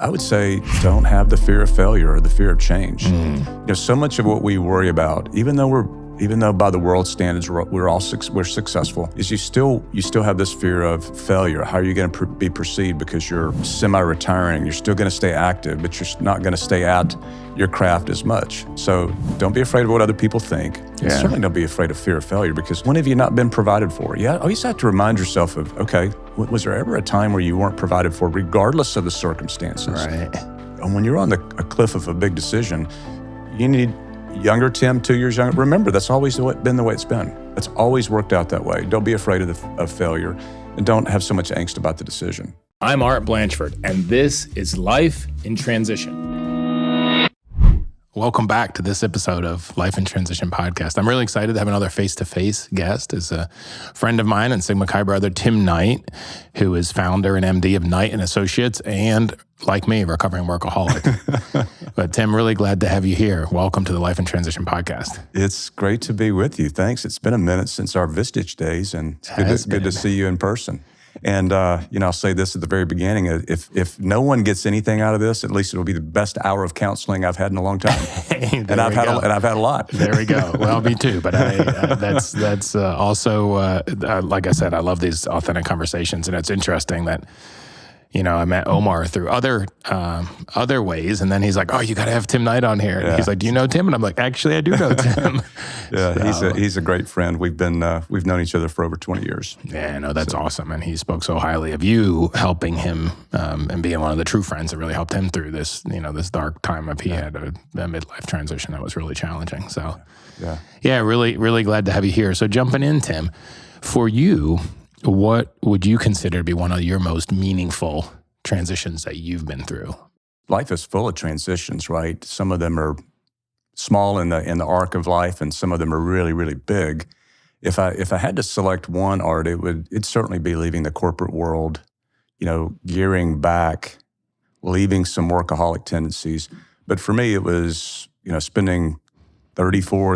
I would say don't have the fear of failure or the fear of change. So much of what we worry about, even though by the world standards we're successful, is you still have this fear of failure. How are you going to be perceived because you're semi-retiring? You're still going to stay active, but you're not going to stay at your craft as much. So don't be afraid of what other people think. And certainly don't be afraid of fear of failure, because when have you not been provided for? You always have to remind yourself of, okay, was there ever a time where you weren't provided for regardless of the circumstances? Right. And when you're on a cliff of a big decision, you need younger Tim, 2 years younger. Remember, that's always been the way it's been. It's always worked out that way. Don't be afraid of failure, and don't have so much angst about the decision. I'm Art Blanchford, and this is Life in Transition. Welcome back to this episode of Life in Transition podcast. I'm really excited to have another face-to-face guest. Is a friend of mine and Sigma Chi brother, Tim Knight, who is founder and MD of Knight & Associates, and like me, recovering workaholic. But Tim, really glad to have you here. Welcome to the Life in Transition podcast. It's great to be with you. Thanks. It's been a minute since our Vistage days, and it's good to see you in person. And, I'll say this at the very beginning, if no one gets anything out of this, at least it'll be the best hour of counseling I've had in a long time. And I've had a lot. There we go. Well, me too. But that's also, like I said, I love these authentic conversations. And it's interesting that, I met Omar through other ways, and then he's like, "Oh, you got to have Tim Knight on here." And he's like, "Do you know Tim?" And I'm like, "Actually, I do know Tim." He's a great friend. We've known each other for over 20 years. Yeah, no, that's awesome. And he spoke so highly of you, helping him and being one of the true friends that really helped him through this, this dark time of he had a midlife transition that was really challenging. So, really, really glad to have you here. So jumping in, Tim, for you, what would you consider to be one of your most meaningful transitions that you've been through? Life is full of transitions, right? Some of them are small in the arc of life, and some of them are really, really big. If I had to select one, Art, it'd certainly be leaving the corporate world, gearing back, leaving some workaholic tendencies. But for me, it was, spending 34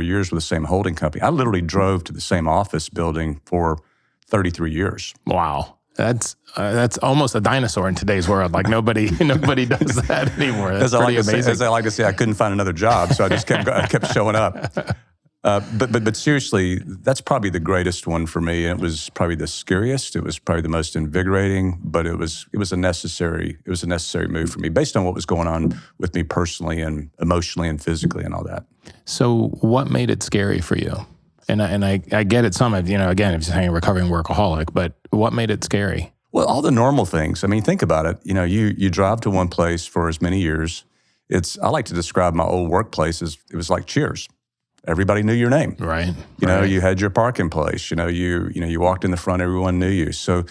years with the same holding company. I literally drove to the same office building for 33 years. Wow. That's almost a dinosaur in today's world. Like nobody does that anymore. That's pretty amazing. As I like to say, I couldn't find another job, so I just kept showing up. But seriously, that's probably the greatest one for me. And it was probably the scariest. It was probably the most invigorating. But it was a necessary move for me based on what was going on with me personally and emotionally and physically and all that. So, what made it scary for you? And I get it. Some of again, if you're saying recovering workaholic, but what made it scary? Well, all the normal things. I mean, think about it. You drive to one place for as many years. I like to describe my old workplace as it was like Cheers. Everybody knew your name, right? You had your parking place. You walked in the front, everyone knew you. So,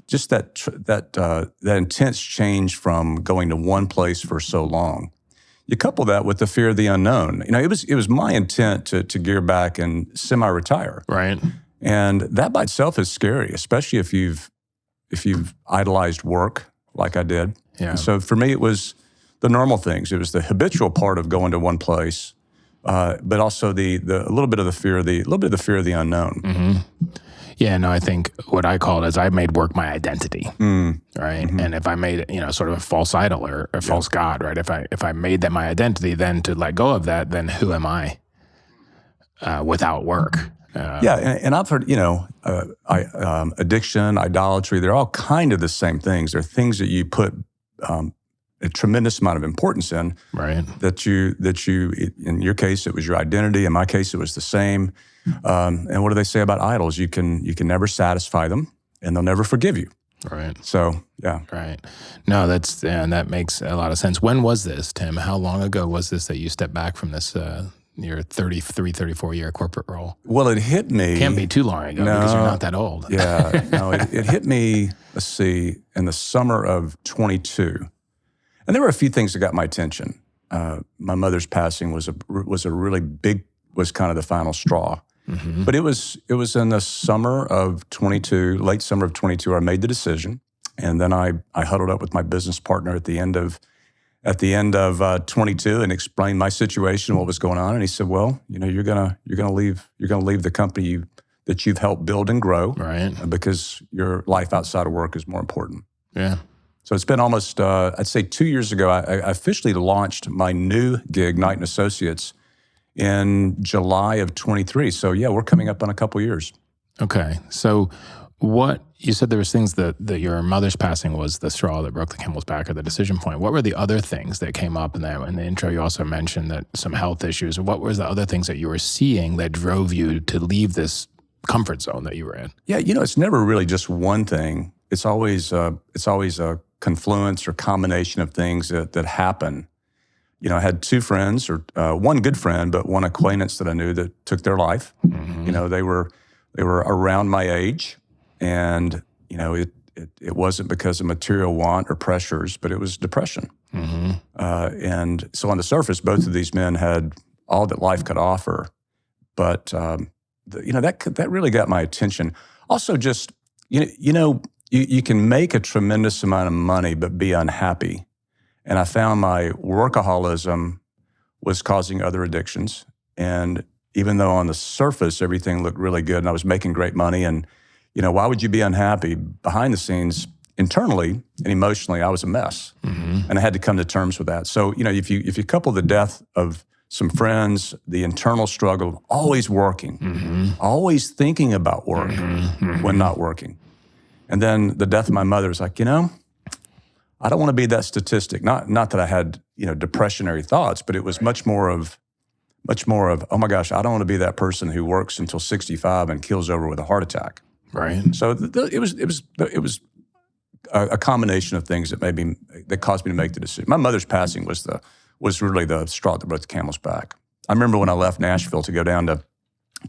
just that intense change from going to one place for so long, you couple that with the fear of the unknown. It was my intent to gear back and semi-retire, right? And that by itself is scary, especially if you've idolized work like I did. Yeah. And so for me, it was the normal things. It was the habitual part of going to one place. But also the little bit of the fear of the unknown. Mm-hmm. Yeah, no, I think what I call it is I made work my identity, right? Mm-hmm. And if I made it, sort of a false idol or a false god, right? If I made that my identity, then to let go of that, then who am I without work? And I've heard, addiction, idolatry, they're all kind of the same things. They're things that you put a tremendous amount of importance in, right? That you, in your case, it was your identity. In my case, it was the same. And what do they say about idols? You can never satisfy them, and they'll never forgive you. Right. So, yeah. Right. No, that makes a lot of sense. When was this, Tim? How long ago was this that you stepped back from this, your 33, 34-year corporate role? Well, it hit me. Can't be too long ago because you're not that old. Yeah. No, it hit me, let's see, in the summer of 22. And there were a few things that got my attention. My mother's passing was kind of the final straw. Mm-hmm. But it was in the summer of 22, late summer of 22, I made the decision. And then I huddled up with my business partner at the end of 22 and explained my situation, what was going on. And he said, well, you're gonna leave the company that you've helped build and grow, right? Because your life outside of work is more important. Yeah. So it's been almost, I'd say 2 years ago, I officially launched my new gig, Knight and Associates, in July of 23. So yeah, we're coming up on a couple years. Okay. So you said there was things that your mother's passing was the straw that broke the camel's back, or the decision point. What were the other things that came up in the intro? You also mentioned that some health issues. What was the other things that you were seeing that drove you to leave this comfort zone that you were in? Yeah, it's never really just one thing. It's always a confluence or combination of things that happen. I had two friends, or one good friend, but one acquaintance that I knew that took their life. Mm-hmm. They were around my age, and it wasn't because of material want or pressures, but it was depression. Mm-hmm. And so on the surface, both of these men had all that life could offer, but that really got my attention. Also, just you can make a tremendous amount of money but be unhappy. And I found my workaholism was causing other addictions. And even though on the surface everything looked really good and I was making great money, and why would you be unhappy? Behind the scenes, internally and emotionally, I was a mess. Mm-hmm. And I had to come to terms with that. So, if you couple the death of some friends, the internal struggle of always working, mm-hmm. always thinking about work mm-hmm. when not working, and then the death of my mother, was like, I don't want to be that statistic. Not that I had, depressionary thoughts, but it was much more of, oh my gosh, I don't want to be that person who works until 65 and keels over with a heart attack. Right. So it was a combination of things that caused me to make the decision. My mother's passing was really the straw that broke the camel's back. I remember when I left Nashville to go down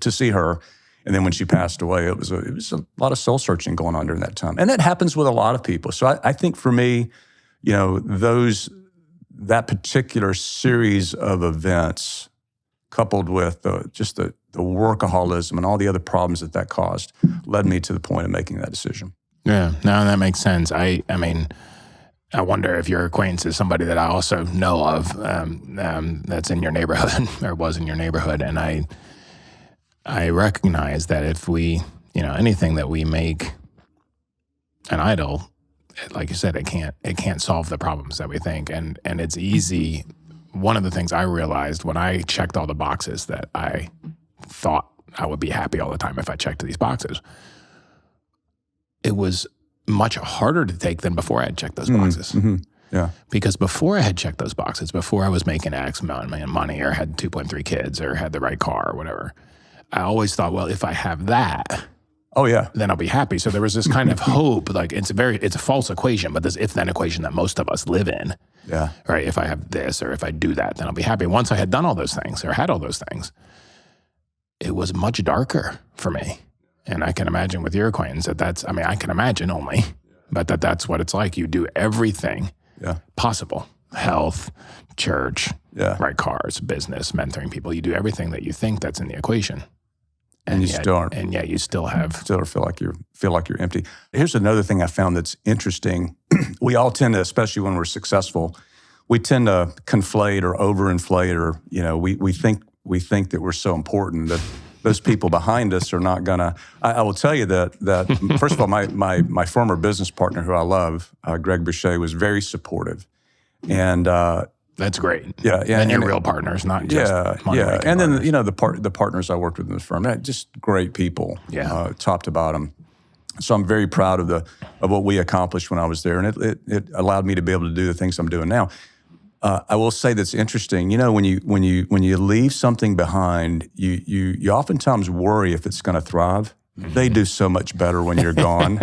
to see her, and then when she passed away, it was a lot of soul searching going on during that time, and that happens with a lot of people. So I think for me, that particular series of events, coupled with just the workaholism and all the other problems that caused, led me to the point of making that decision. Yeah, no, that makes sense. I mean, I wonder if your acquaintance is somebody that I also know of that's in your neighborhood or was in your neighborhood, and I recognize that if we, anything that we make an idol, like you said, it can't solve the problems that we think, and it's easy. One of the things I realized when I checked all the boxes that I thought I would be happy all the time if I checked these boxes, it was much harder to take than before I had checked those boxes. Mm-hmm. Yeah. Because before I had checked those boxes, before I was making X amount of money or had 2.3 kids or had the right car or whatever, I always thought, well, if I have that, then I'll be happy. So there was this kind of hope, like it's a false equation, but this if-then equation that most of us live in. Yeah. Right. If I have this or if I do that, then I'll be happy. Once I had done all those things or had all those things, it was much darker for me. And I can imagine with your acquaintance I can imagine only, but that's what it's like. You do everything possible. Health, church, right cars, business, mentoring people. You do everything that you think that's in the equation. And you still aren't. And yet you still feel like you're empty. Here's another thing I found that's interesting. We all tend to, especially when we're successful, we tend to conflate or overinflate, or we think that we're so important that those people behind us are not gonna. I will tell you that first of all, my former business partner, who I love, Greg Boucher, was very supportive, and that's great. Yeah, and you're real partners, not just money. Yeah, and then partners. the partners I worked with in the firm, just great people, top to bottom. So I'm very proud of what we accomplished when I was there, and it allowed me to be able to do the things I'm doing now. I will say that's interesting. When you leave something behind, you oftentimes worry if it's going to thrive. Mm-hmm. They do so much better when you're gone.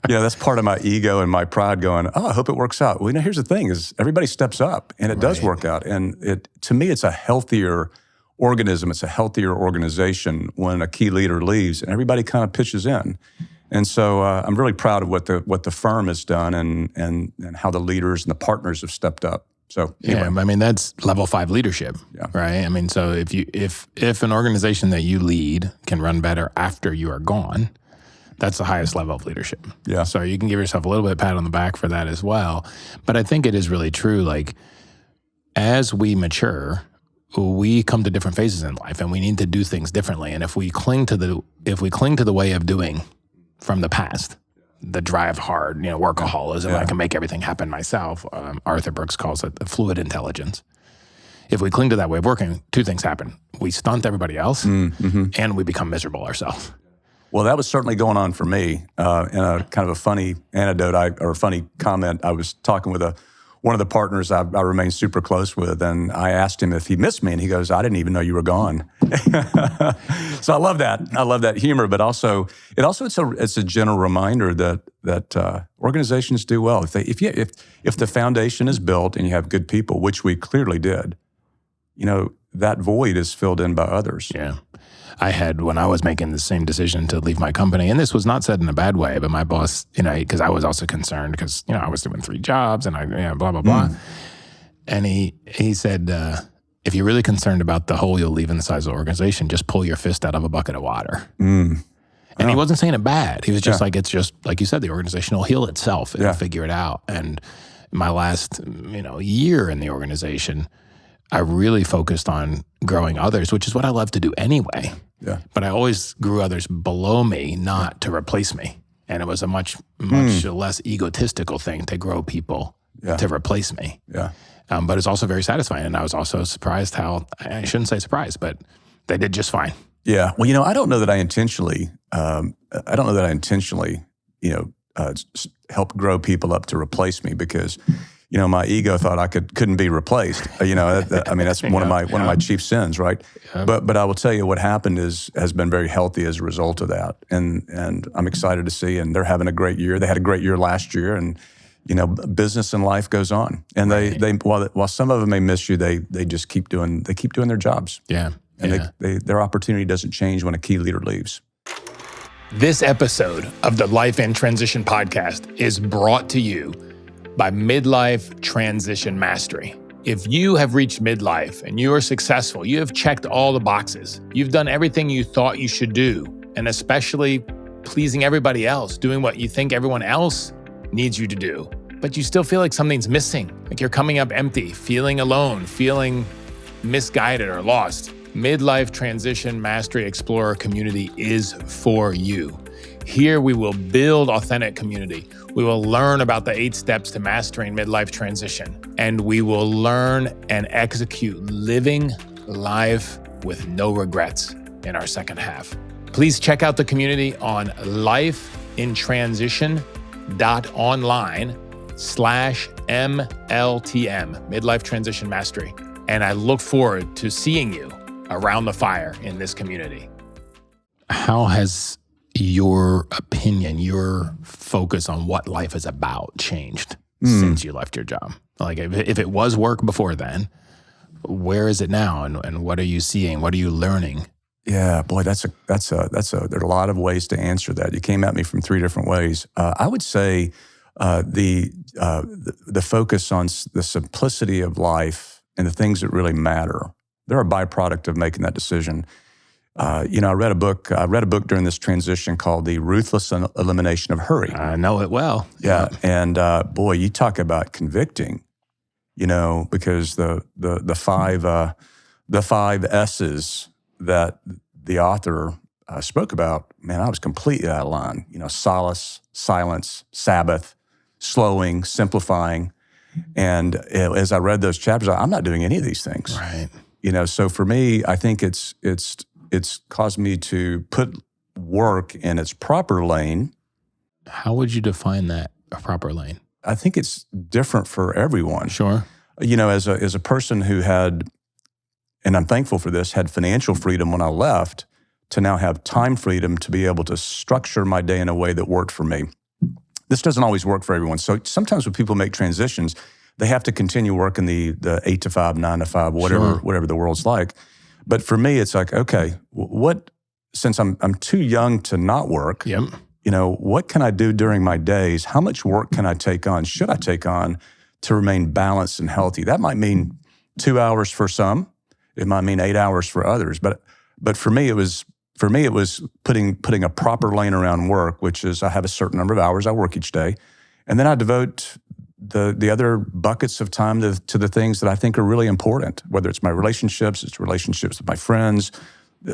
That's part of my ego and my pride going, I hope it works out. Well, here's the thing is everybody steps up and it does work out. And to me, it's a healthier organism. It's a healthier organization when a key leader leaves and everybody kind of pitches in. And so I'm really proud of what the firm has done and how the leaders and the partners have stepped up. So anyway. That's level 5 leadership, right? So if an organization that you lead can run better after you are gone, that's the highest level of leadership. Yeah. So you can give yourself a little bit of pat on the back for that as well. But I think it is really true. Like as we mature, we come to different phases in life, and we need to do things differently. And if we cling to the way of doing from the past, the drive hard, workaholism. I can make everything happen myself. Arthur Brooks calls it the fluid intelligence. If we cling to that way of working, two things happen. We stunt everybody else, and we become miserable ourselves. Well, that was certainly going on for me. In a kind of a funny anecdote or a funny comment, I was talking with one of the partners I remain super close with, and I asked him if he missed me, and he goes, "I didn't even know you were gone." So I love that. I love that humor, but also it's a general reminder that organizations do well if the foundation is built and you have good people, which we clearly did. That void is filled in by others. Yeah. I had, when I was making the same decision to leave my company, and this was not said in a bad way, but my boss, because I was also concerned because, I was doing 3 jobs and I, blah, blah, blah. And he said, if you're really concerned about the hole you'll leave in the size of the organization, just pull your fist out of a bucket of water. And he wasn't saying it bad. He was just like, it's just, like you said, the organization will heal itself. It'll figure it out. And my last, year in the organization, I really focused on growing others, which is what I love to do anyway. Yeah. But I always grew others below me, not to replace me. And it was a much less egotistical thing to grow people to replace me. Yeah. But it's also very satisfying. And I was also surprised I shouldn't say surprised, but they did just fine. Yeah. Well, I don't know that I intentionally, help grow people up to replace me because my ego thought I couldn't be replaced. That's one of my chief sins, right? Yeah. But I will tell you what happened has been very healthy as a result of that, and I'm excited to see. And they're having a great year. They had a great year last year, and business and life goes on. And they while some of them may miss you, they just keep doing their jobs. Yeah, and their opportunity doesn't change when a key leader leaves. This episode of the Life in Transition podcast is brought to you by Midlife Transition Mastery. If you have reached midlife and you are successful, you have checked all the boxes, you've done everything you thought you should do, and especially pleasing everybody else, doing what you think everyone else needs you to do, but you still feel like something's missing, like you're coming up empty, feeling alone, feeling misguided or lost, Midlife Transition Mastery Explorer community is for you. Here we will build authentic community. We will learn about the 8 steps to mastering midlife transition, and we will learn and execute living life with no regrets in our second half. Please check out the community on lifeintransition.online/MLTM, Midlife Transition Mastery. And I look forward to seeing you around the fire in this community. How has your opinion, your focus on what life is about changed since you left your job? Like if it was work before then, where is it now? And what are you seeing? What are you learning? Yeah, boy, there are a lot of ways to answer that. You came at me from 3 different ways. I would say the focus on the simplicity of life and the things that really matter. They're a byproduct of making that decision. I read a book during this transition called The Ruthless Elimination of Hurry. I know it well. Yeah. And boy, you talk about convicting, because the five S's that the author spoke about, man, I was completely out of line. Solace, silence, Sabbath, slowing, simplifying. And as I read those chapters, I'm not doing any of these things. Right. So for me, I think it's caused me to put work in its proper lane. How would you define that, a proper lane? I think it's different for everyone. Sure. As a person who had, and I'm thankful for this, had financial freedom when I left, to now have time freedom to be able to structure my day in a way that worked for me. This doesn't always work for everyone. So sometimes when people make transitions, they have to continue working the 8 to 5, 9 to 5, whatever the world's like. But for me, it's like, okay, since I'm too young to not work, what can I do during my days? How much work can I take on? Should I take on to remain balanced and healthy? That might mean 2 hours for some. It might mean 8 hours for others. But for me, it was putting a proper lane around work, which is I have a certain number of hours I work each day, and then I devote the other buckets of time to the things that I think are really important, whether it's my relationships, it's relationships with my friends,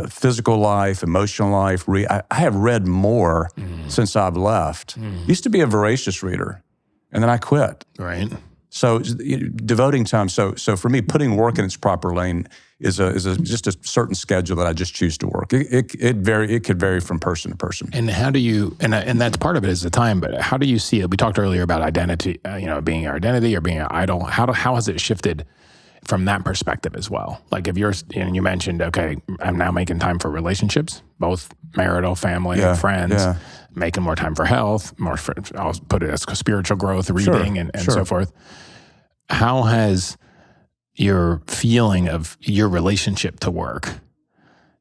physical life, emotional life. I have read more since I've left. Used to be a voracious reader, and then I quit. Right. So devoting time. So for me, putting work in its proper lane is just a certain schedule that I just choose to work. It could vary from person to person. And how do you, and that's part of it is the time, but how do you see it? We talked earlier about identity, being your identity or being an idol. How has it shifted from that perspective as well? Like if you mentioned, okay, I'm now making time for relationships, both marital, family, and friends, making more time for health, I'll put it as spiritual growth, reading, and so forth. How has your feeling of your relationship to work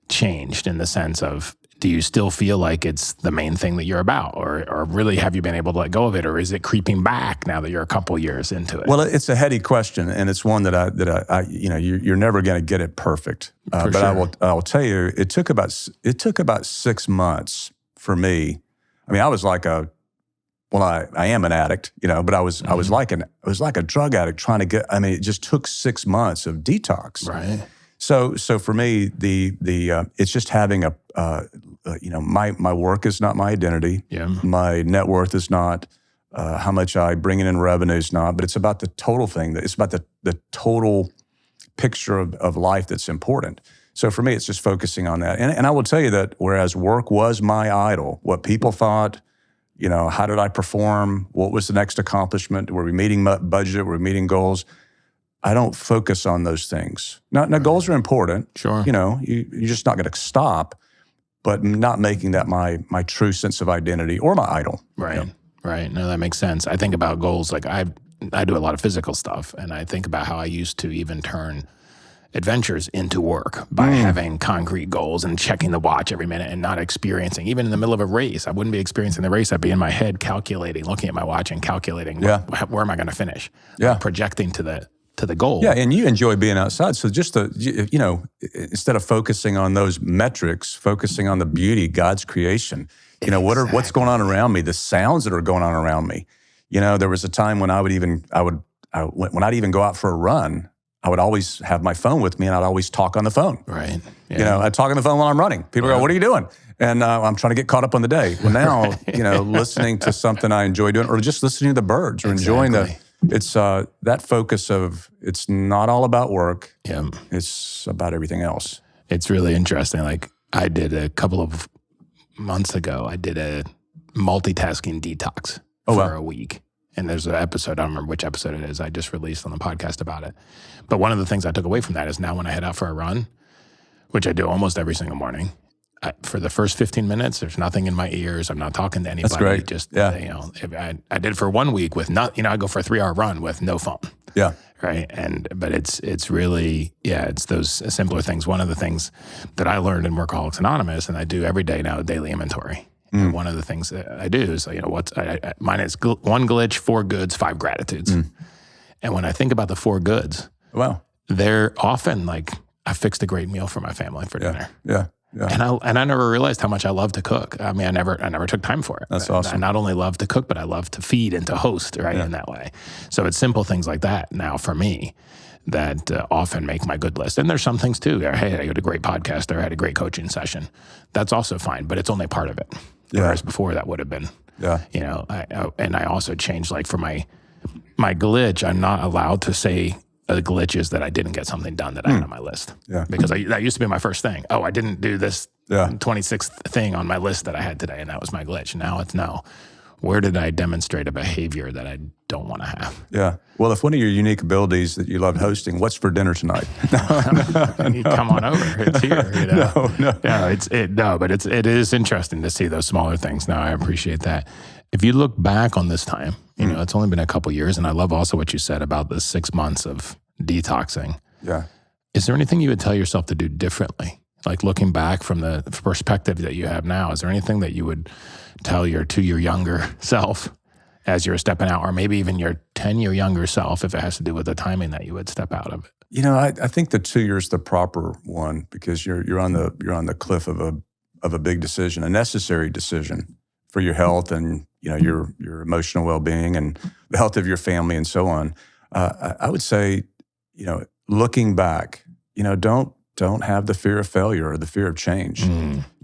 changed in the sense of, do you still feel like it's the main thing that you're about, or really have you been able to let go of it, or is it creeping back now that you're a couple years into it? Well, it's a heady question, and it's one that I you're never going to get it perfect. But sure. I will tell you, it took about 6 months for me. I mean, I was like I am an addict, but I was like a drug addict trying to get. I mean, it just took 6 months of detox. Right. So for me, it's just having my work is not my identity. Yeah. My net worth is not how much I bring in revenue is not, but it's about the total thing. It's about the total picture of life that's important. So for me, it's just focusing on that. And I will tell you that whereas work was my idol, what people thought, how did I perform? What was the next accomplishment? Were we meeting budget? Were we meeting goals? I don't focus on those things. Now goals are important. Sure. You're just not going to stop, but not making that my true sense of identity or my idol. Right. Right. No, that makes sense. I think about goals. Like I do a lot of physical stuff, and I think about how I used to even turn adventures into work by having concrete goals and checking the watch every minute and not experiencing, even in the middle of a race, I wouldn't be experiencing the race. I'd be in my head calculating, looking at my watch and calculating where am I going to finish? Projecting to the goal. Yeah, and you enjoy being outside. So just instead of focusing on those metrics, focusing on the beauty, God's creation. Exactly. What's going on around me, the sounds that are going on around me. There was a time when when I'd even go out for a run, I would always have my phone with me, and I'd always talk on the phone. Right. Yeah. I'd talk on the phone while I'm running. People go, "What are you doing?" And I'm trying to get caught up on the day. Well, now, listening to something I enjoy doing, or just listening to the birds, or enjoying it's that focus of, it's not all about work. Yeah. It's about everything else. It's really interesting. Like I did a couple of months ago, I did a multitasking detox for a week. And there's an episode, I don't remember which episode it is, I just released on the podcast about it. But one of the things I took away from that is now when I head out for a run, which I do almost every single morning, for the first 15 minutes, there's nothing in my ears. I'm not talking to anybody. That's great. Just, I did it for 1 week with I go for a 3-hour run with no phone. Yeah. Right. But it's really, it's those simpler things. One of the things that I learned in Workaholics Anonymous, and I do every day now, daily inventory. And one of the things that I do is, mine is 1 glitch, 4 goods, 5 gratitudes. And when I think about the 4 goods, they're often like, I fixed a great meal for my family for dinner. Yeah. And I never realized how much I love to cook. I mean, I never took time for it. That's awesome. I not only love to cook, but I love to feed and to host, right, in that way. So it's simple things like that now for me that often make my good list. And there's some things too. Hey, I got a great podcast, or I had a great coaching session. That's also fine, but it's only part of it. Whereas before that would have been, I also changed, like for my glitch, I'm not allowed to say a glitch is that I didn't get something done that I had on my list. Yeah. Because that used to be my first thing. Oh, I didn't do this 26th thing on my list that I had today, and that was my glitch. Now it's where did I demonstrate a behavior that I don't want to have? Yeah. Well, if one of your unique abilities that you love hosting, what's for dinner tonight? Come on over. It's here. No. But it is interesting to see those smaller things. Now, I appreciate that. If you look back on this time, it's only been a couple years, and I love also what you said about the 6 months of detoxing. Yeah. Is there anything you would tell yourself to do differently? Like looking back from the perspective that you have now, is there anything that you would tell your 2-year younger self as you're stepping out, or maybe even your 10-year younger self, if it has to do with the timing that you would step out of it? I think the 2 years the proper one, because you're on the cliff of a big decision, a necessary decision for your health and your emotional well-being and the health of your family and so on. I would say, looking back, don't don't have the fear of failure or the fear of change.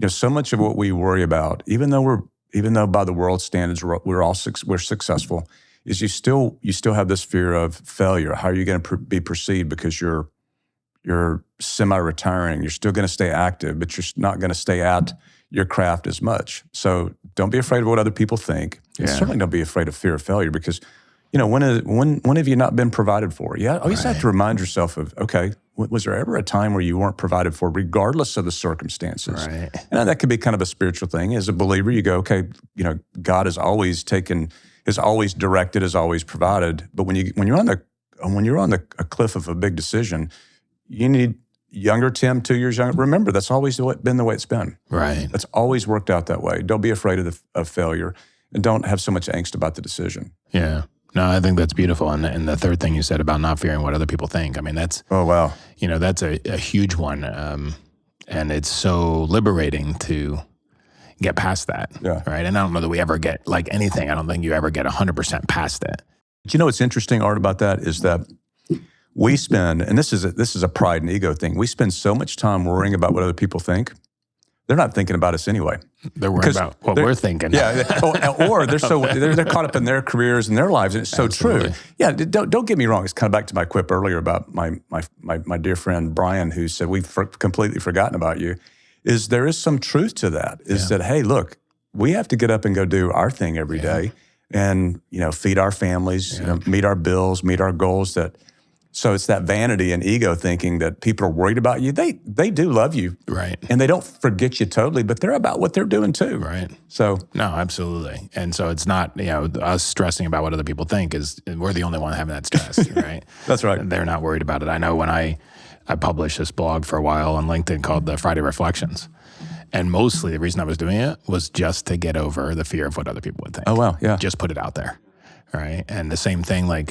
So much of what we worry about, even though by the world standards we're successful, is you still have this fear of failure. How are you going to be perceived because you're semi-retiring? You're still going to stay active, but you're not going to stay at your craft as much. So don't be afraid of what other people think. And certainly don't be afraid of fear of failure, because when have you not been provided for? You always have to remind yourself of, okay, was there ever a time where you weren't provided for regardless of the circumstances? Right. And that could be kind of a spiritual thing. As a believer, you go, okay, God has always directed, has always provided. But when you're on a cliff of a big decision, you need younger Tim, 2 years younger. Remember, that's always been the way it's been. Right. That's always worked out that way. Don't be afraid of failure, and don't have so much angst about the decision. Yeah. No, I think that's beautiful. And the third thing you said about not fearing what other people think, I mean, that's, oh, wow. That's a huge one. And it's so liberating to get past that. Yeah. Right. And I don't know that we ever get, like anything, I don't think you ever get 100% past it. But what's interesting, Art, about that is that we spend, and this is a pride and ego thing, we spend so much time worrying about what other people think. They're not thinking about us anyway. They're worried about what we're thinking. Yeah, or they're caught up in their careers and their lives, and it's so Absolutely. true. Yeah, don't get me wrong. It's kind of back to my quip earlier about my dear friend Brian, who said we've completely forgotten about you. There is some truth to that? That hey, look, we have to get up and go do our thing every day, and feed our families, meet our bills, meet our goals. So it's that vanity and ego thinking that people are worried about you. They do love you. Right. And they don't forget you totally, but they're about what they're doing too. Right. So. No, absolutely. And so it's not, us stressing about what other people think we're the only one having that stress, right? That's right. They're not worried about it. I know when I published this blog for a while on LinkedIn called the Friday Reflections. And mostly the reason I was doing it was just to get over the fear of what other people would think. Oh, wow. Yeah. Just put it out there. Right. And the same thing, I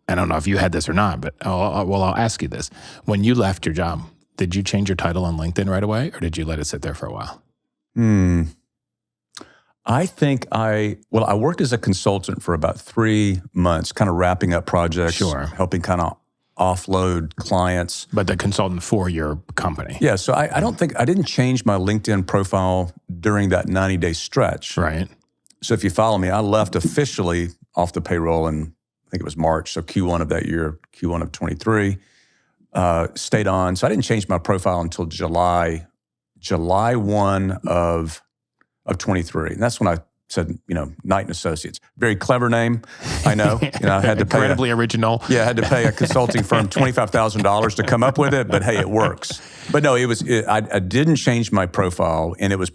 don't know if you had this or not, but I'll ask you this. When you left your job, did you change your title on LinkedIn right away, or did you let it sit there for a while? I think I worked as a consultant for about 3 months, kind of wrapping up projects, helping kind of offload clients. But the consultant for your company. Yeah. So I didn't change my LinkedIn profile during that 90-day stretch. Right. So if you follow me, I left officially off the payroll in, I think it was March, so Q1 of that year, Q1 of 23, stayed on. So I didn't change my profile until July 1 of 23. And that's when I said, Knight & Associates. Very clever name, I know. I had to pay incredibly original. Yeah, I had to pay a consulting firm $25,000 to come up with it, but hey, it works. But no, I didn't change my profile, and it was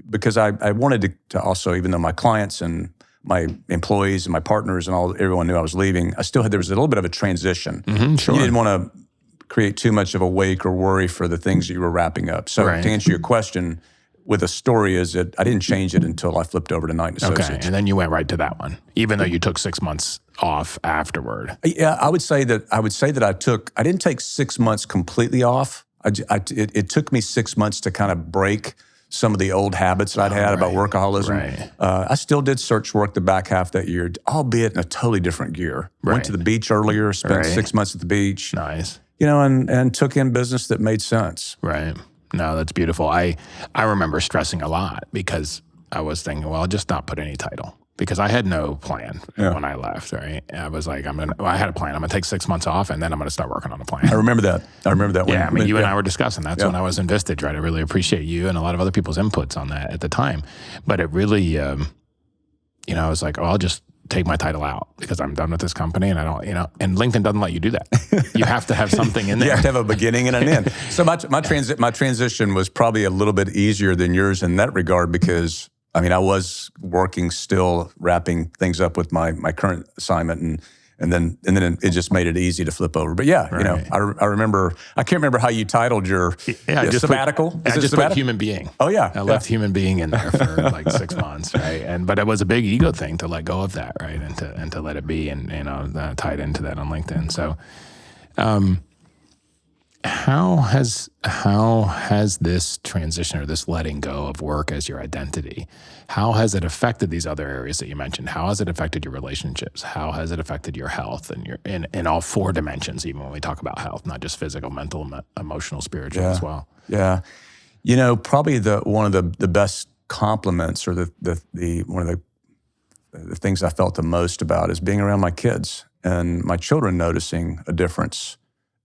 because I wanted to also, even though my clients and my employees and my partners and everyone knew I was leaving, there was a little bit of a transition. Mm-hmm, sure. You didn't want to create too much of a wake or worry for the things that you were wrapping up. So to answer your question with a story is that I didn't change it until I flipped over to Knight & Associates. Okay, and then you went right to that one, even though you took 6 months off afterward. Yeah, I would say that I didn't take 6 months completely off. It took me 6 months to kind of break some of the old habits that I'd had about workaholism. Right. I still did search work the back half that year, albeit in a totally different gear. Right. Went to the beach earlier, spent 6 months at the beach. Nice. And took in business that made sense. Right. No, that's beautiful. I remember stressing a lot because I was thinking, well, I'll just not put any title. Because I had no plan when I left, right? I was like, I had a plan. I'm going to take 6 months off, and then I'm going to start working on a plan. I remember that. Yeah, you and I were discussing. That's when I was in Vistage, right? I really appreciate you and a lot of other people's inputs on that at the time. But it really, I was like, I'll just take my title out because I'm done with this company, and I don't, and LinkedIn doesn't let you do that. You have to have something in there. You have to have a beginning and an end. So my transition was probably a little bit easier than yours in that regard because I was working still, wrapping things up with my current assignment, and then it just made it easy to flip over. But yeah, I remember. I can't remember how you titled your sabbatical. I just put human being. Oh yeah, I left human being in there for like 6 months, right? But it was a big ego thing to let go of that, right? And to let it be, and tied into that on LinkedIn. So, How has this transition or this letting go of work as your identity, how has it affected these other areas that you mentioned? How has it affected your relationships? How has it affected your health and your in all four dimensions, even when we talk about health, not just physical, mental, emotional, spiritual as well? Yeah. Probably one of the best compliments or one of the things I felt the most about is being around my kids and my children noticing a difference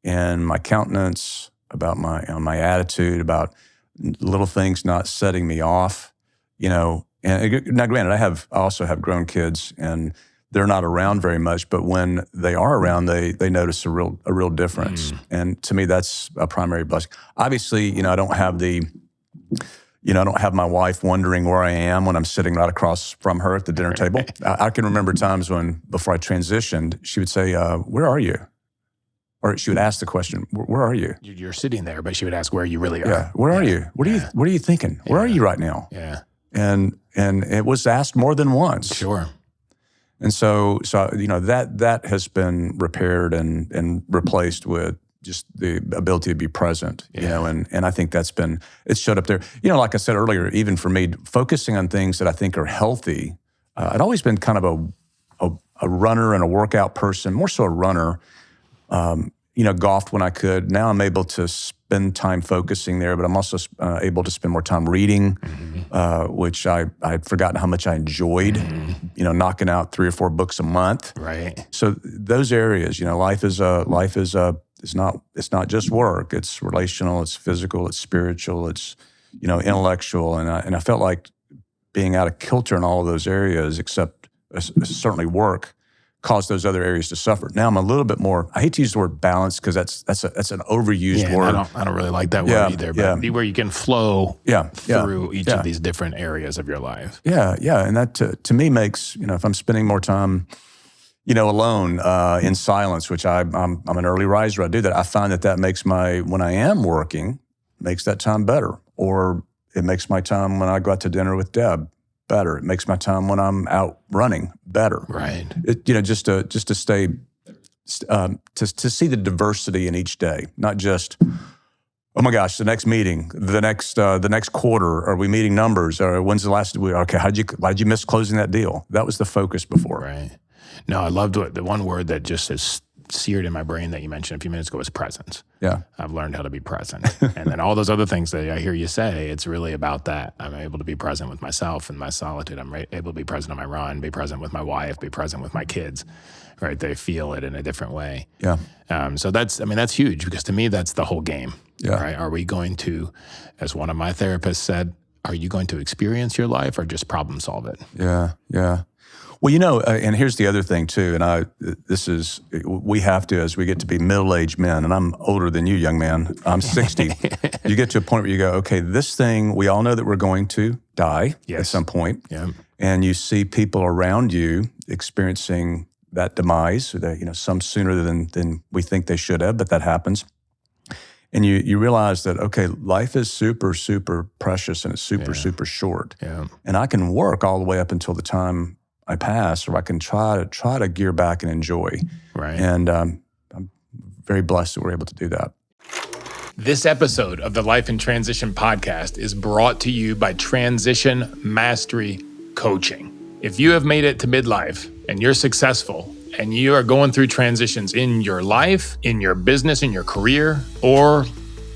in my countenance, about my attitude, about little things not setting me off, And now, granted, I also have grown kids, and they're not around very much. But when they are around, they notice a real difference. And to me, that's a primary blessing. Obviously, I don't have I don't have my wife wondering where I am when I'm sitting right across from her at the dinner table. I can remember times when, before I transitioned, she would say, "Where are you?" Or she would ask the question, "Where are you?" You're sitting there, but she would ask where you really are. Yeah, where are you? What are you thinking? Where are you right now? Yeah, and it was asked more than once. Sure. And so that has been repaired and replaced with just the ability to be present. And I think it's showed up there. Like I said earlier, even for me, focusing on things that I think are healthy. I'd always been kind of a runner and a workout person, more so a runner. Golfed when I could. Now I'm able to spend time focusing there, but I'm also able to spend more time reading, which I'd forgotten how much I enjoyed, knocking out 3 or 4 books a month. Right. So those areas, life is it's not just work. It's relational, it's physical, it's spiritual, it's, intellectual. And I felt like being out of kilter in all of those areas, except certainly work, caused those other areas to suffer. Now I'm a little bit more, I hate to use the word balance because that's an overused word. I don't really like that word either, but where you can flow through each of these different areas of your life. Yeah. And that to me makes, if I'm spending more time, alone in silence, which I'm an early riser, I do that. I find that makes when I am working, makes that time better. Or it makes my time when I go out to dinner with Deb better. It makes my time when I'm out running better. Right. Just to stay, to see the diversity in each day, not just, oh my gosh, the next meeting, the next quarter, are we meeting numbers? Or when's the last week? Okay, why did you miss closing that deal? That was the focus before. Right. No, I loved the one word that just is seared in my brain that you mentioned a few minutes ago was presence. Yeah. I've learned how to be present. And then all those other things that I hear you say, it's really about that. I'm able to be present with myself and my solitude. I'm able to be present on my run, be present with my wife, be present with my kids, right? They feel it in a different way. Yeah. So that's huge because to me, that's the whole game. Yeah. Right? Are we going to, as one of my therapists said, are you going to experience your life or just problem solve it? Yeah. Yeah. Well, and here's the other thing too, and we have to, as we get to be middle-aged men, and I'm older than you, young man, I'm 60, you get to a point where you go, okay, this thing, we all know that we're going to die at some point, and you see people around you experiencing that demise, or that, some sooner than we think they should have, but that happens. And you realize that, okay, life is super, super precious, and it's super, super short. Yeah. And I can work all the way up until the time I pass, or I can try to gear back and enjoy. Right. And I'm very blessed that we're able to do that. This episode of the Life in Transition podcast is brought to you by Transition Mastery Coaching. If you have made it to midlife and you're successful and you are going through transitions in your life, in your business, in your career, or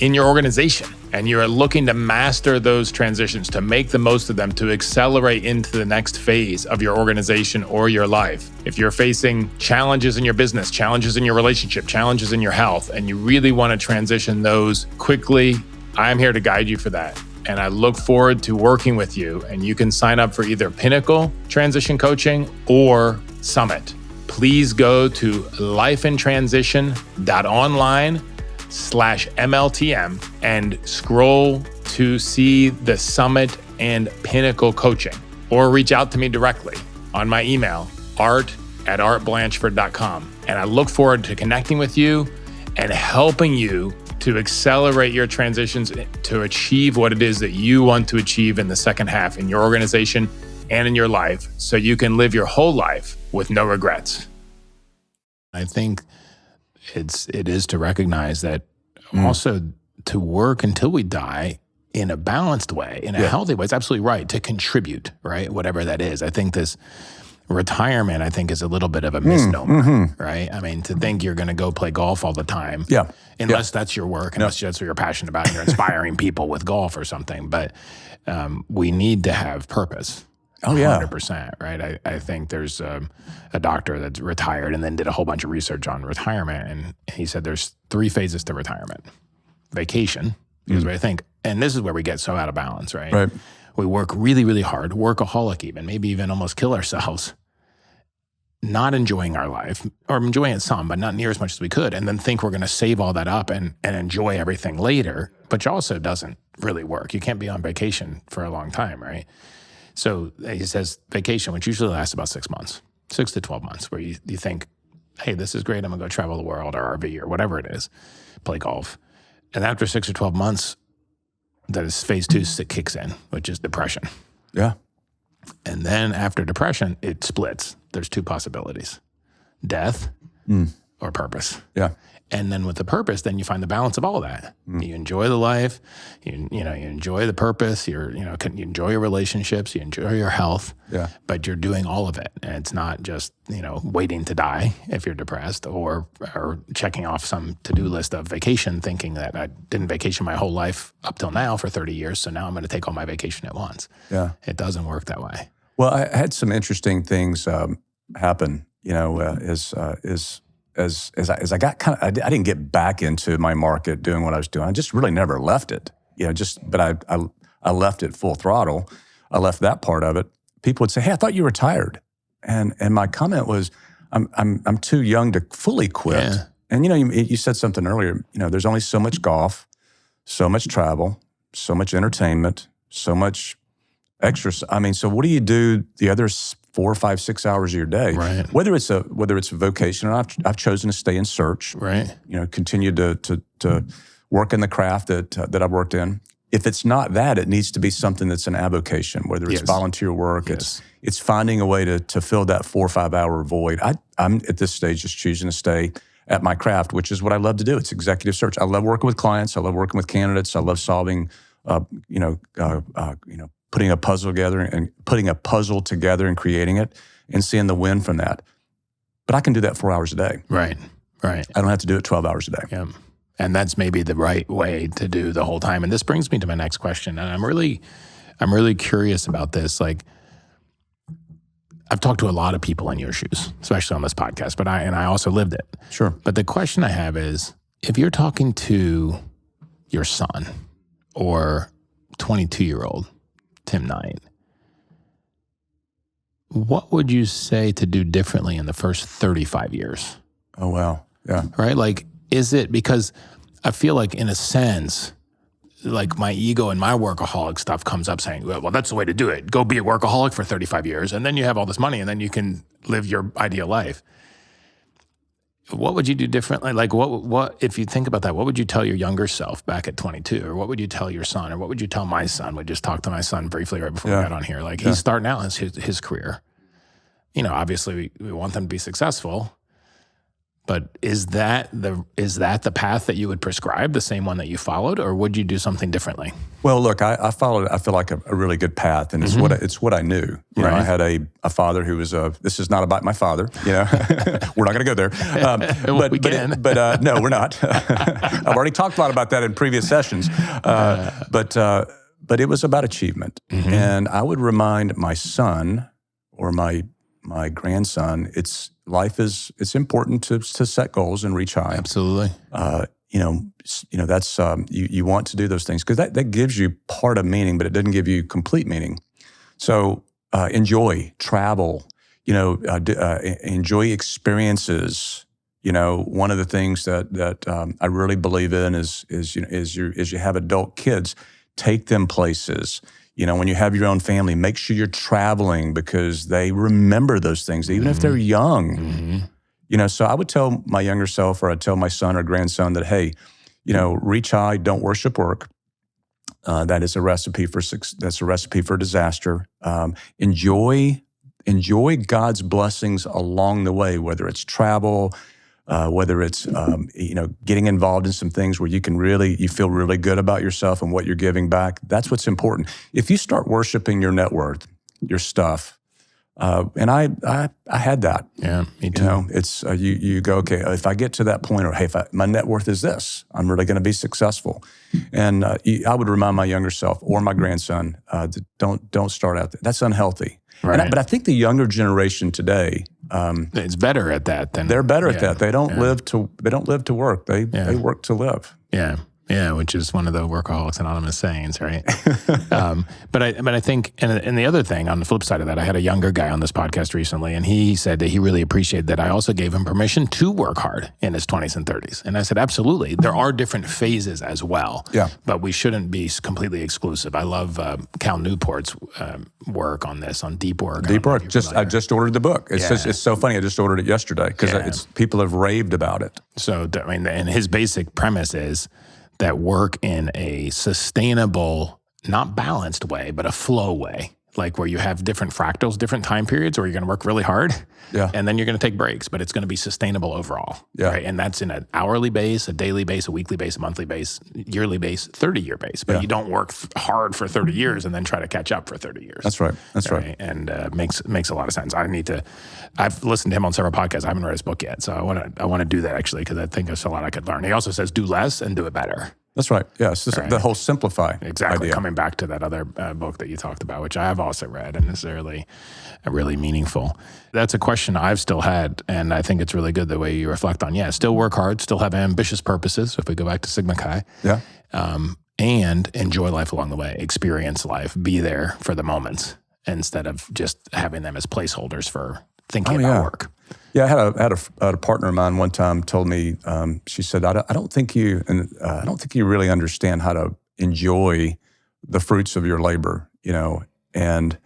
in your organization, and you are looking to master those transitions, to make the most of them, to accelerate into the next phase of your organization or your life. If you're facing challenges in your business, challenges in your relationship, challenges in your health, and you really want to transition those quickly, I'm here to guide you for that. And I look forward to working with you. And you can sign up for either Pinnacle Transition Coaching or Summit. Please go to lifeintransition.online/MLTM and scroll to see the Summit and Pinnacle coaching, or reach out to me directly on my email, art@artblanchford.com. And I look forward to connecting with you and helping you to accelerate your transitions to achieve what it is that you want to achieve in the second half in your organization and in your life, so you can live your whole life with no regrets. I think it is to recognize that also to work until we die in a balanced way, in a healthy way. It's absolutely right to contribute, right? Whatever that is. I think this retirement, I think, is a little bit of a misnomer, right? I mean, to think you're going to go play golf all the time, unless that's your work, unless that's what you're passionate about, and you're inspiring people with golf or something. But we need to have purpose. 100%, right? I think there's a doctor that's retired and then did a whole bunch of research on retirement, and he said there's 3 phases to retirement. Vacation, because I think, and this is where we get so out of balance, right? Right. We work really, really hard, workaholic even, maybe even almost kill ourselves, not enjoying our life, or enjoying it some, but not near as much as we could, and then think we're going to save all that up and enjoy everything later, which also doesn't really work. You can't be on vacation for a long time, right? So he says vacation, which usually lasts about 6 months, 6 to 12 months, where you think, hey, this is great. I'm going to go travel the world or RV or whatever it is, play golf. And after 6 or 12 months, there's phase 2 kicks in, which is depression. Yeah. And then after depression, it splits. There's 2 possibilities, death or purpose. Yeah. And then with the purpose, then you find the balance of all of that. You enjoy the life, you enjoy the purpose, you enjoy your relationships, you enjoy your health, but you're doing all of it. And it's not just, waiting to die if you're depressed or checking off some to-do list of vacation, thinking that I didn't vacation my whole life up till now for 30 years, so now I'm going to take all my vacation at once. Yeah. It doesn't work that way. Well, I had some interesting things happen, as I got I didn't get back into my market doing what I was doing. I just really never left it, but I left it full throttle. I left that part of it. People would say, "Hey, I thought you retired," and my comment was, "I'm too young to fully quit." Yeah. And you said something earlier. There's only so much golf, so much travel, so much entertainment, so much exercise. I mean, so what do you do the other 4, 5, 6 hours of your day? Right. Whether it's a vocation, or I've chosen to stay in search. Right. Continue to work in the craft that I've worked in. If it's not that, it needs to be something that's an avocation. Whether it's volunteer work, it's finding a way to fill that 4 or 5 hour void. I'm at this stage just choosing to stay at my craft, which is what I love to do. It's executive search. I love working with clients. I love working with candidates. I love solving, putting a puzzle together and creating it and seeing the win from that. But I can do that 4 hours a day. Right. I don't have to do it 12 hours a day. Yeah. And that's maybe the right way to do the whole time. And this brings me to my next question. And I'm really curious about this. Like, I've talked to a lot of people in your shoes, especially on this podcast, but I also lived it. Sure. But the question I have is, if you're talking to your son or 22-year-old Tim Knight, what would you say to do differently in the first 35 years? Oh, wow. Yeah. Right? Like, is it because I feel like, in a sense, like my ego and my workaholic stuff comes up saying, well, that's the way to do it. Go be a workaholic for 35 years, and then you have all this money, and then you can live your ideal life. What would you do differently? Like, what if you think about that, what would you tell your younger self back at 22? Or what would you tell your son? Or what would you tell my son? We just talked to my son briefly right before we got on here. Like, he's starting out his career. Obviously we want them to be successful. But is that the path that you would prescribe, the same one that you followed, or would you do something differently? Well, look, I followed, I feel like a really good path, and it's what I knew. Right. I had a father who was this is not about my father. We're not going to go there. No, we're not. I've already talked a lot about that in previous sessions. But it was about achievement, and I would remind my son or my grandson, it's important to set goals and reach high. Absolutely. That's you want to do those things because that gives you part of meaning, but it doesn't give you complete meaning. So enjoy travel. Enjoy experiences. One of the things that I really believe in is you have adult kids, take them places. When you have your own family, make sure you're traveling because they remember those things, even if they're young. So I would tell my younger self, or I'd tell my son or grandson that, hey, reach high, don't worship work. That is a recipe for disaster. Enjoy God's blessings along the way, whether it's travel, whether it's getting involved in some things where you feel really good about yourself and what you're giving back. That's what's important. If you start worshiping your net worth, your stuff, and I had that. Yeah, me too. You know, it's you go, okay, if I get to that point, or hey, my net worth is this, I'm really going to be successful. And I would remind my younger self or my grandson, don't start out there. That's unhealthy. Right. But I think the younger generation today, it's better at that than they're better at that. They don't live to work. They work to live. Yeah. Yeah, which is one of the Workaholics Anonymous sayings, right? But I think, and the other thing on the flip side of that, I had a younger guy on this podcast recently, and he said that he really appreciated that I also gave him permission to work hard in his 20s and 30s. And I said, absolutely. There are different phases as well, but we shouldn't be completely exclusive. I love Cal Newport's work on this, on deep work. Deep work. I just ordered the book. It's so funny. I just ordered it yesterday because people have raved about it. So, I mean, and his basic premise is that work in a sustainable, not balanced way, but a flow way, like where you have different fractals, different time periods where you're going to work really hard, and then you're going to take breaks, but it's going to be sustainable overall, right? And that's in an hourly base, a daily base, a weekly base, a monthly base, yearly base, 30-year base. But you don't work hard for 30 years and then try to catch up for 30 years. That's right. That's right. And makes a lot of sense. I've listened to him on several podcasts. I haven't read his book yet, so I want to do that actually because I think there's a lot I could learn. He also says do less and do it better. That's right. Yeah, it's just the whole simplify exactly idea. Coming back to that other book that you talked about, which I have also read, and is really meaningful. That's a question I've still had, and I think it's really good the way you reflect on. Yeah, still work hard, still have ambitious purposes. If we go back to Sigma Chi, and enjoy life along the way, experience life, be there for the moments instead of just having them as placeholders for thinking about work. Yeah, I had a partner of mine one time told me, she said, I don't think you really understand how to enjoy the fruits of your labor, and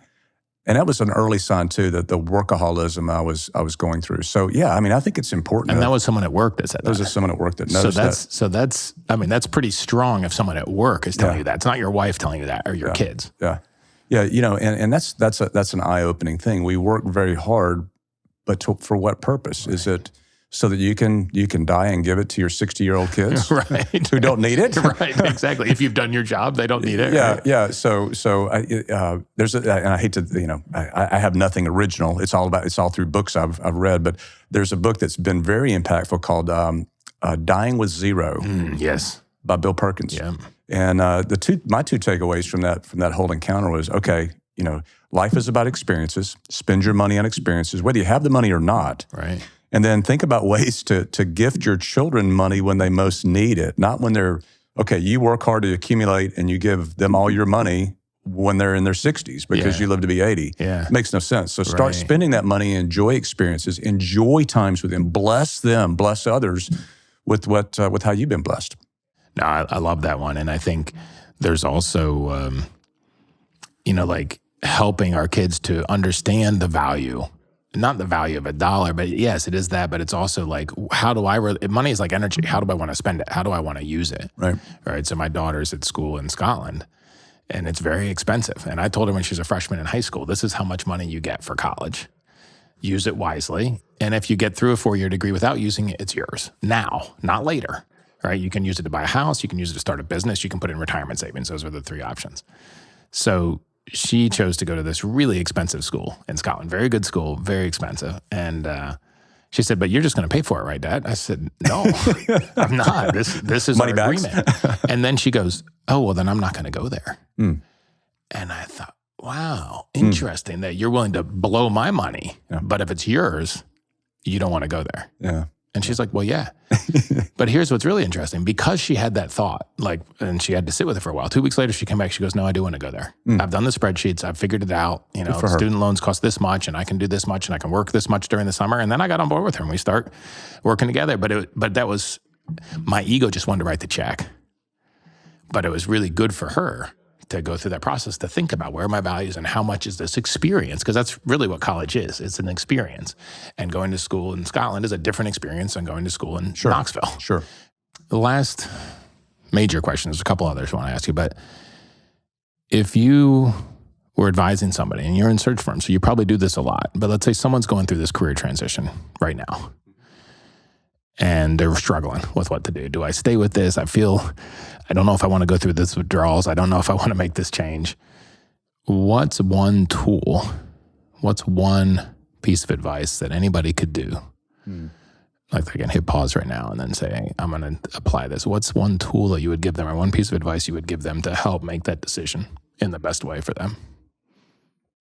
that was an early sign too, that the workaholism I was going through. So yeah, I mean, I think it's important. And that was someone at work that said that. That was someone at work that noticed that. So that's pretty strong if someone at work is telling you that. It's not your wife telling you that or your kids. Yeah. Yeah, and that's an eye-opening thing. We work very hard, but for what purpose? Right. Is it so that you can die and give it to your 60-year-old kids right. who don't need it? Right, exactly. If you've done your job, they don't need it. Yeah, right? yeah. So there's and I hate to, I have nothing original. It's all through books I've read, but there's a book that's been very impactful called Dying with Zero. Yes. By Bill Perkins. Yeah. And my two takeaways from that whole encounter was, okay, life is about experiences. Spend your money on experiences, whether you have the money or not. Right. And then think about ways to gift your children money when they most need it, not when they're, okay, you work hard to accumulate and you give them all your money when they're in their 60s because you live to be 80. Yeah. It makes no sense. So start spending that money, enjoy experiences, enjoy times with them, bless others with how you've been blessed. No, I love that one. And I think there's also, like helping our kids to understand the value, not the value of a dollar, but yes, it is that, but it's also like, money is like energy. How do I want to spend it? How do I want to use it? Right. So my daughter's at school in Scotland and it's very expensive. And I told her when she was a freshman in high school, this is how much money you get for college. Use it wisely. And if you get through a 4-year degree without using it, it's yours now, not later. Right? You can use it to buy a house. You can use it to start a business. You can put it in retirement savings. Those are the 3 options. So she chose to go to this really expensive school in Scotland. Very good school, very expensive. And she said, but you're just going to pay for it, right, Dad? I said, no, I'm not. This is Money our backs. agreement. And then she goes, oh, well, then I'm not going to go there. And I thought, wow, interesting that you're willing to blow my money. Yeah. But if it's yours, you don't want to go there. Yeah. And she's like, well, yeah. But here's what's really interesting. Because she had that thought, and she had to sit with it for a while. 2 weeks later, she came back. She goes, no, I do want to go there. I've done the spreadsheets. I've figured it out. Student loans cost this much, and I can do this much, and I can work this much during the summer. And then I got on board with her, and we start working together. But that was, my ego just wanted to write the check. But it was really good for her to go through that process, to think about where are my values and how much is this experience? Because that's really what college is. It's an experience. And going to school in Scotland is a different experience than going to school in Knoxville. Sure. The last major question, there's a couple others I want to ask you, but if you were advising somebody and you're in search for them, so you probably do this a lot, but let's say someone's going through this career transition right now. and they're struggling with what to do. Do I stay with this? I don't know if I want to go through this withdrawals. I don't know if I want to make this change. What's one tool? What's one piece of advice that anybody could do? Like they can hit pause right now and then say, I'm going to apply this. What's one tool that you would give them, or one piece of advice you would give them to help make that decision in the best way for them?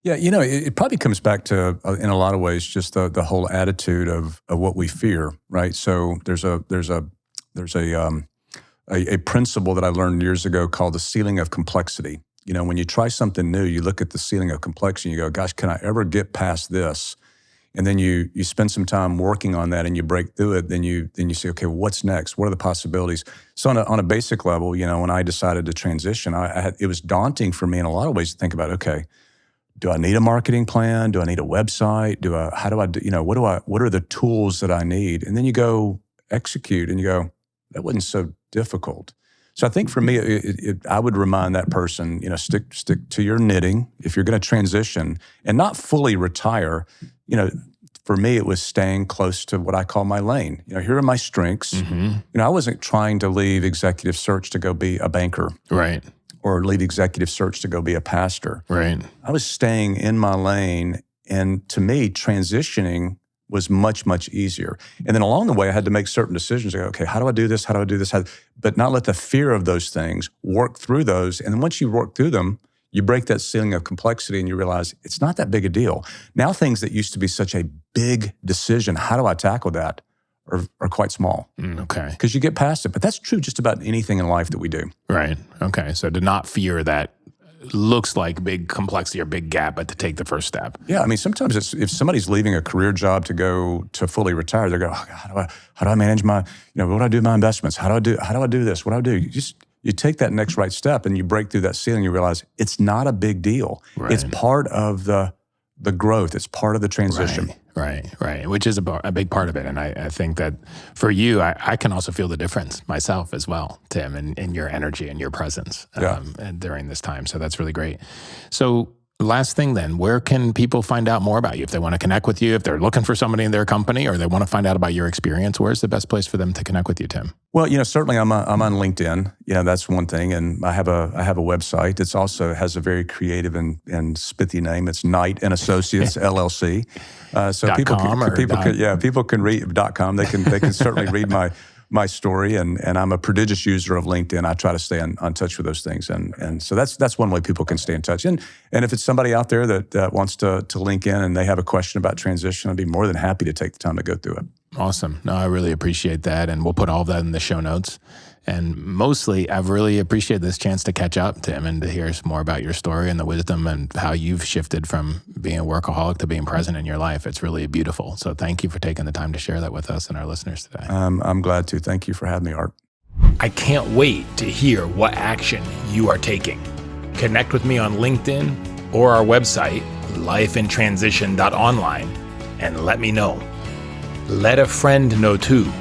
Yeah, it probably comes back to, in a lot of ways, just the whole attitude of what we fear, right? So there's a principle that I learned years ago called the ceiling of complexity. When you try something new, you look at the ceiling of complexity and you go, gosh, can I ever get past this? And then you spend some time working on that and you break through it. Then you say, okay, well, what's next? What are the possibilities? So on a basic level, when I decided to transition, it was daunting for me in a lot of ways to think about, okay, do I need a marketing plan? Do I need a website? What are the tools that I need? And then you go execute and you go, that wasn't so difficult. So I think for me, I would remind that person, stick to your knitting. If you're going to transition and not fully retire, for me, it was staying close to what I call my lane. Here are my strengths. I wasn't trying to leave executive search to go be a banker. Right. Or leave executive search to go be a pastor. Right. I was staying in my lane. And to me, transitioning was much, much easier. And then along the way, I had to make certain decisions. I go, okay, how do I do this? How do I do this? But not let the fear of those things work through those. And then once you work through them, you break that ceiling of complexity and you realize it's not that big a deal. Now things that used to be such a big decision, how do I tackle that, are quite small. Okay. Because you get past it. But that's true just about anything in life that we do. Right. Okay. So to not fear that looks like big complexity or big gap, but to take the first step. Yeah. I mean, sometimes if somebody's leaving a career job to go to fully retire, they go, oh, God, how do I manage my, what do I do with my investments? How do I do this? What do I do? You take that next right step and you break through that ceiling, you realize it's not a big deal. Right. It's part of the growth. It's part of the transition. Right. Which is a big part of it. And I think that for you, I can also feel the difference myself as well, Tim, in your energy and your presence during this time. So that's really great. So last thing then, where can people find out more about you? If they want to connect with you, if they're looking for somebody in their company, or they want to find out about your experience, where's the best place for them to connect with you, Tim? Well, certainly I'm on LinkedIn. That's one thing. And I have a website. It's also has a very creative and spithy name. It's Knight and Associates LLC. So people can read .com. They can certainly read my story, and I'm a prodigious user of LinkedIn. I try to stay on touch with those things, and so that's one way people can stay in touch. And if it's somebody out there that wants to link in and they have a question about transition, I'd be more than happy to take the time to go through it. Awesome. No, I really appreciate that, and we'll put all of that in the show notes. And mostly, I've really appreciated this chance to catch up, Tim, and to hear more about your story and the wisdom and how you've shifted from being a workaholic to being present in your life. It's really beautiful. So thank you for taking the time to share that with us and our listeners today. I'm glad to. Thank you for having me, Art. I can't wait to hear what action you are taking. Connect with me on LinkedIn or our website, lifeintransition.online, and let me know. Let a friend know too.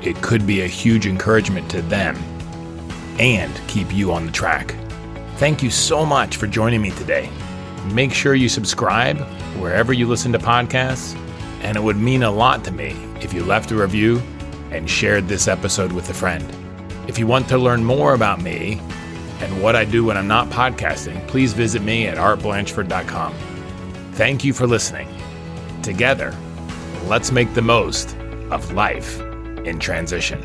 It could be a huge encouragement to them and keep you on the track. Thank you so much for joining me today. Make sure you subscribe wherever you listen to podcasts, and it would mean a lot to me if you left a review and shared this episode with a friend. If you want to learn more about me and what I do when I'm not podcasting, please visit me at artblanchford.com. Thank you for listening. Together, let's make the most of life in transition.